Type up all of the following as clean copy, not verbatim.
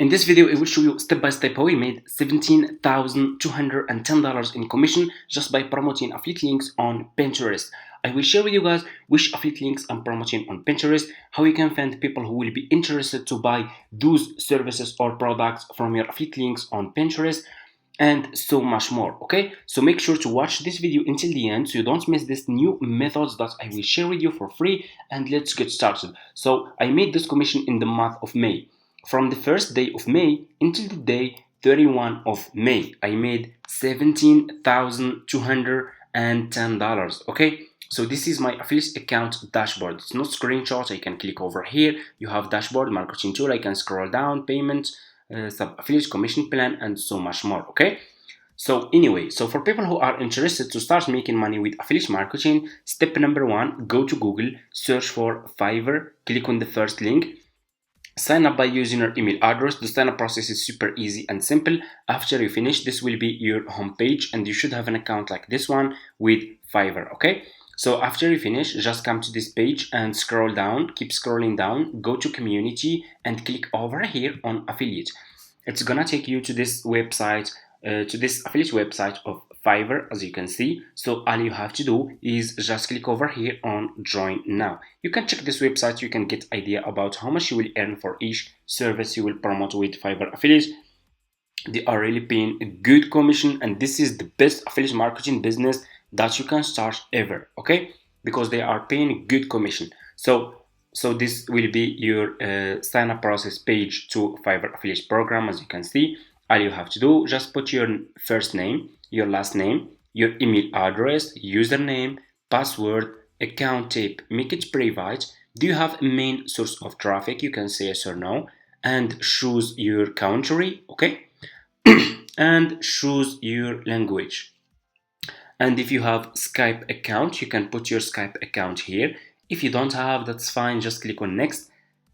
In this video, I will show you step by step how we made $17,210 in commission just by promoting affiliate links on Pinterest. I will share with you guys which affiliate links I'm promoting on Pinterest, how you can find people who will be interested to buy those services or products from your affiliate links on Pinterest, and so much more. Okay, so make sure to watch this video until the end so you don't miss these new methods that I will share with you for free. And let's get started. So I made this commission in the month of May. From the first day of May until the day 31 of May, I made $17,210. Okay, so this is my affiliate account dashboard. It's not screenshot. I can click over here. You have dashboard, marketing tool. I can scroll down, payment, sub affiliate commission plan, and so much more. Okay, so anyway, so for people who are interested to start making money with affiliate marketing, step number one, go to Google, search for Fiverr, click on the first link, sign up by using your email address. The sign up process is super easy and simple. After you finish, this will be your home page and you should have an account like this one with Fiverr. Okay, so after you finish, just come to this page and scroll down, keep scrolling down, go to community and click over here on affiliate. It's gonna take you to this website, to this affiliate website of Fiverr, as you can see. So all you have to do is just click over here on join now. You can check this website, you can get idea about how much you will earn for each service you will promote with Fiverr affiliate. They are really paying a good commission, and this is the best affiliate marketing business that you can start ever. Okay, because they are paying good commission. So this will be your sign up process page to Fiverr affiliate program. As you can see, all you have to do, just put your first name, your last name, your email address, username, password, account type, make it private. Do you have a main source of traffic? You can say yes or no, and choose your country. Okay, and choose your language. And if you have Skype account, you can put your Skype account here. If you don't have, that's fine, just click on next,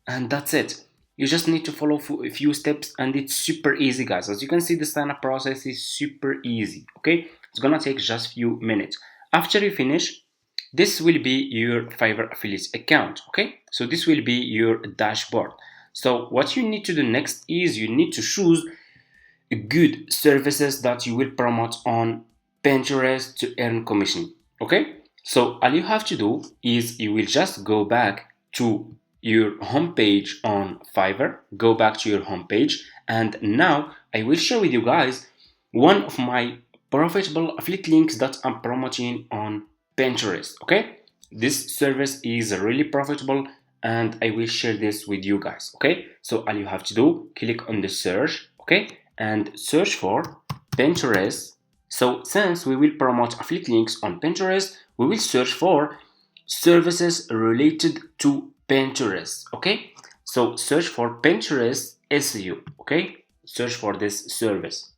and that's it. You just need to follow a few steps, and it's super easy, guys. As you can see, the sign up process is super easy. Okay, it's gonna take just few minutes. After you finish, this will be your Fiverr affiliate account. Okay, so this will be your dashboard. So what you need to do next is you need to choose good services that you will promote on Pinterest to earn commission. Okay, so all you have to do is you will just go back to your homepage on Fiverr, go back to your homepage, and now I will share with you guys one of my profitable affiliate links that I'm promoting on Pinterest. Okay, this service is really profitable and I will share this with you guys. Okay, so all you have to do, click on the search, okay, and search for Pinterest. So since we will promote affiliate links on Pinterest, we will search for services related to Pinterest. Okay, so search for Pinterest SEO. Okay, search for this service,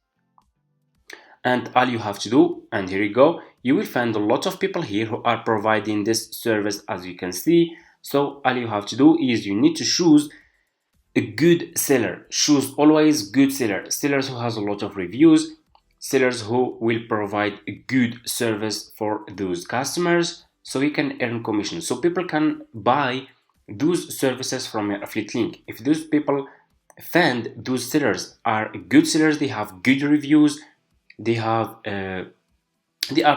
and all you have to do, and here you go, you will find a lot of people here who are providing this service, as you can see. So all you have to do is you need to choose a good seller. Choose always good sellers who has a lot of reviews, sellers who will provide a good service for those customers, so you can earn commission, so people can buy those services from your affiliate link. If those people find those sellers are good sellers, they have good reviews, they are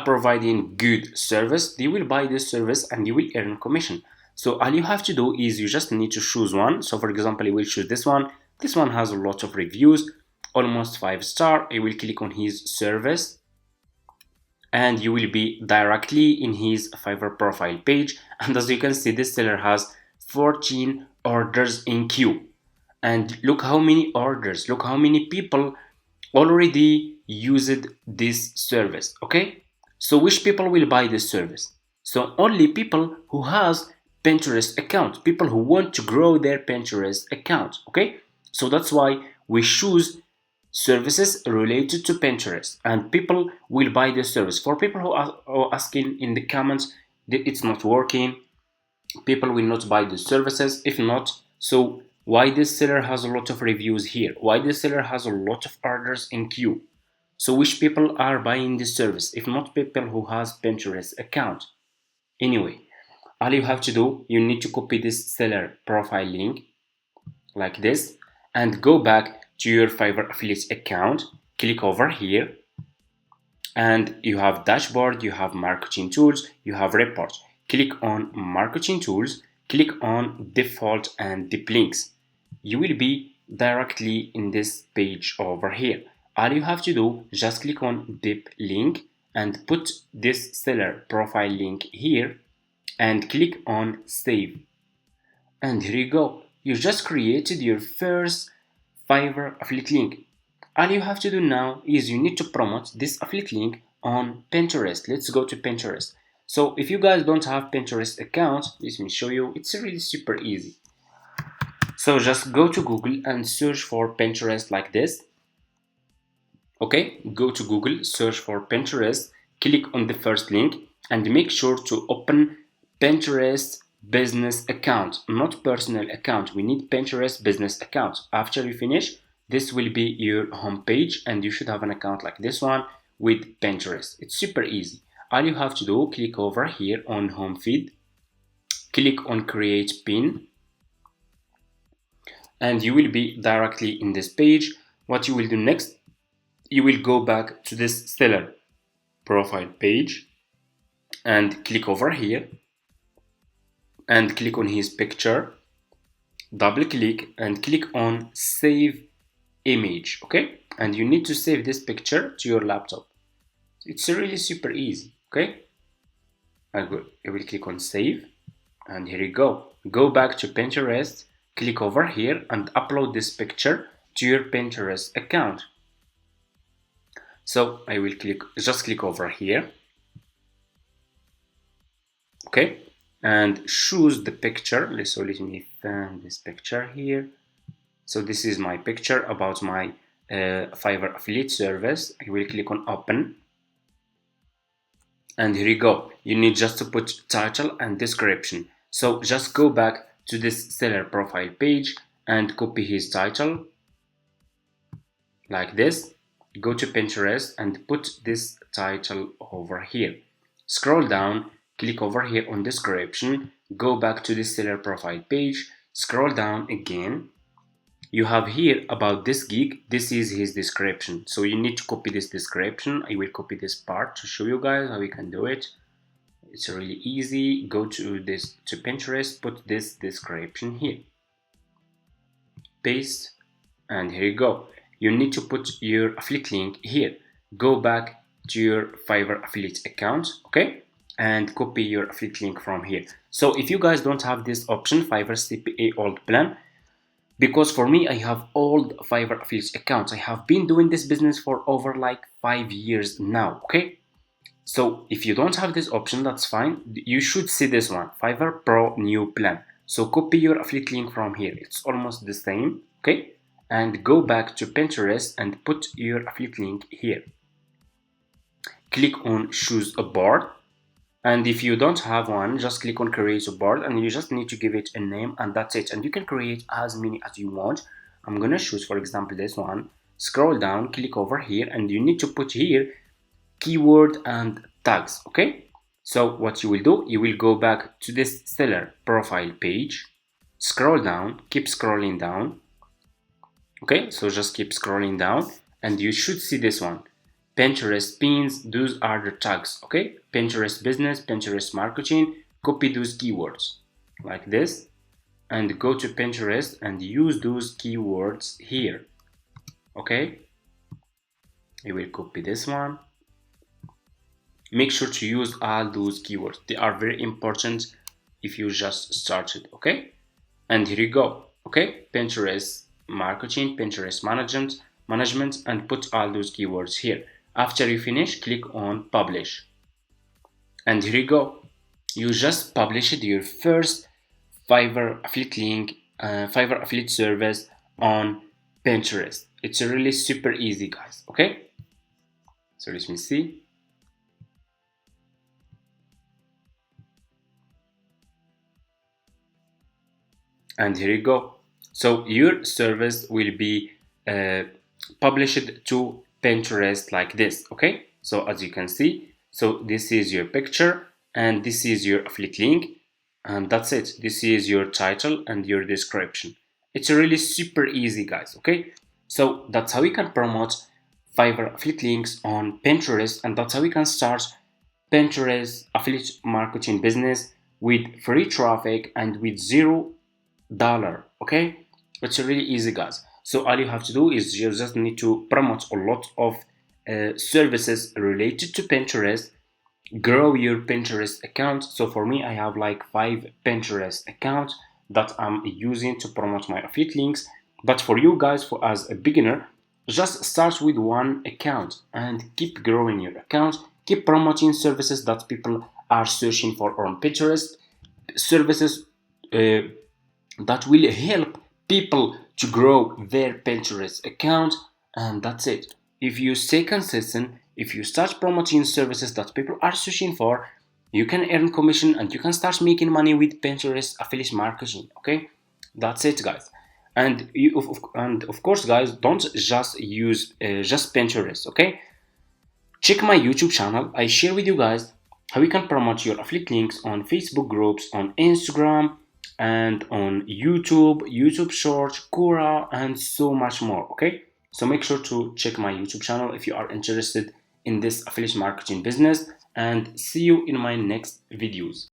providing good service, they will buy this service and you will earn commission. So all you have to do is you just need to choose one. So for example, I will choose this one. This one has a lot of reviews, almost 5-star. I will click on his service and you will be directly in his Fiverr profile page. And as you can see, this seller has 14 orders in queue. And look how many orders, look how many people already used this service. Okay, so which people will buy this service? So only people who has Pinterest account, people who want to grow their Pinterest account. Okay, so that's why we choose services related to Pinterest, and people will buy this service. For people who are asking in the comments that it's not working, people will not buy the services. If not, so why this seller has a lot of reviews here? Why this seller has a lot of orders in queue? So which people are buying this service? If not people who has Pinterest account. Anyway, all you have to do, you need to copy this seller profile link like this and go back to your Fiverr affiliate account, click over here, and you have dashboard, you have marketing tools, you have reports. Click on marketing tools, click on default and deep links. You will be directly in this page over here. All you have to do, just click on deep link and put this seller profile link here and click on save. And here you go. You just created your first Fiverr affiliate link. All you have to do now is you need to promote this affiliate link on Pinterest. Let's go to Pinterest. So if you guys don't have Pinterest account, let me show you. It's really super easy. So just go to Google and search for Pinterest like this. Okay, go to Google, search for Pinterest, click on the first link and make sure to open Pinterest business account, not personal account. We need Pinterest business account. After you finish, this will be your home page and you should have an account like this one with Pinterest. It's super easy. All you have to do, click over here on home feed, click on create pin, and you will be directly in this page. What you will do next, you will go back to this seller profile page and click over here and click on his picture, double click and click on save image. Okay, and you need to save this picture to your laptop. It's really super easy. Okay, I will click on save and here you go. Go back to Pinterest, click over here and upload this picture to your Pinterest account. So I will just click over here. Okay, and choose the picture. So let me find this picture here. So this is my picture about my Fiverr affiliate service. I will click on open. And here you go. You need just to put title and description. So just go back to this seller profile page and copy his title like this. Go to Pinterest and put this title over here. Scroll down, click over here on description, go back to the seller profile page, scroll down again. You have here about this gig, this is his description. So you need to copy this description. I will copy this part to show you guys how we can do it. It's really easy. Go to Pinterest, put this description here. Paste, and here you go. You need to put your affiliate link here. Go back to your Fiverr affiliate account, okay? And copy your affiliate link from here. So if you guys don't have this option, Fiverr CPA old plan, because for me, I have old Fiverr affiliate accounts. I have been doing this business for over like 5 years now, okay? So if you don't have this option, that's fine. You should see this one, Fiverr Pro new plan. So copy your affiliate link from here. It's almost the same, okay? And go back to Pinterest and put your affiliate link here. Click on choose a board. And if you don't have one, just click on create a board and you just need to give it a name and that's it. And you can create as many as you want. I'm gonna choose, for example, this one. Scroll down, click over here and you need to put here keyword and tags, okay? So what you will do, you will go back to this seller profile page, scroll down, keep scrolling down. Okay, so just keep scrolling down and you should see this one. Pinterest pins, those are the tags, okay? Pinterest business, Pinterest marketing, copy those keywords like this and go to Pinterest and use those keywords here, okay? I will copy this one. Make sure to use all those keywords. They are very important if you just started, okay? And here you go, okay? Pinterest marketing, Pinterest management, and put all those keywords here. After you finish, click on publish. And here you go. You just published your first Fiverr affiliate link, Fiverr affiliate service on Pinterest. It's really super easy, guys, okay? So let me see. And here you go. So your service will be published to Pinterest like this, okay? So as you can see, so this is your picture and this is your affiliate link and that's it. This is your title and your description. It's really super easy, guys, okay? So that's how we can promote Fiverr affiliate links on Pinterest, and that's how we can start Pinterest affiliate marketing business with free traffic and with $0. Okay, it's really easy, guys. So all you have to do is you just need to promote a lot of services related to Pinterest, grow your Pinterest account. So for me, I have like 5 Pinterest accounts that I'm using to promote my affiliate links. But for you guys, for as a beginner, just start with one account and keep growing your account. Keep promoting services that people are searching for on Pinterest, services uh, that will help people to grow their Pinterest account, and that's it. If you stay consistent, if you start promoting services that people are searching for, you can earn commission and you can start making money with Pinterest affiliate marketing. Okay, that's it, guys. And of course, guys, don't just use just Pinterest. Okay, check my YouTube channel. I share with you guys how you can promote your affiliate links on Facebook groups, on Instagram, and on YouTube, YouTube Shorts, Quora, and so much more. Okay, so make sure to check my YouTube channel if you are interested in this affiliate marketing business, and see you in my next videos.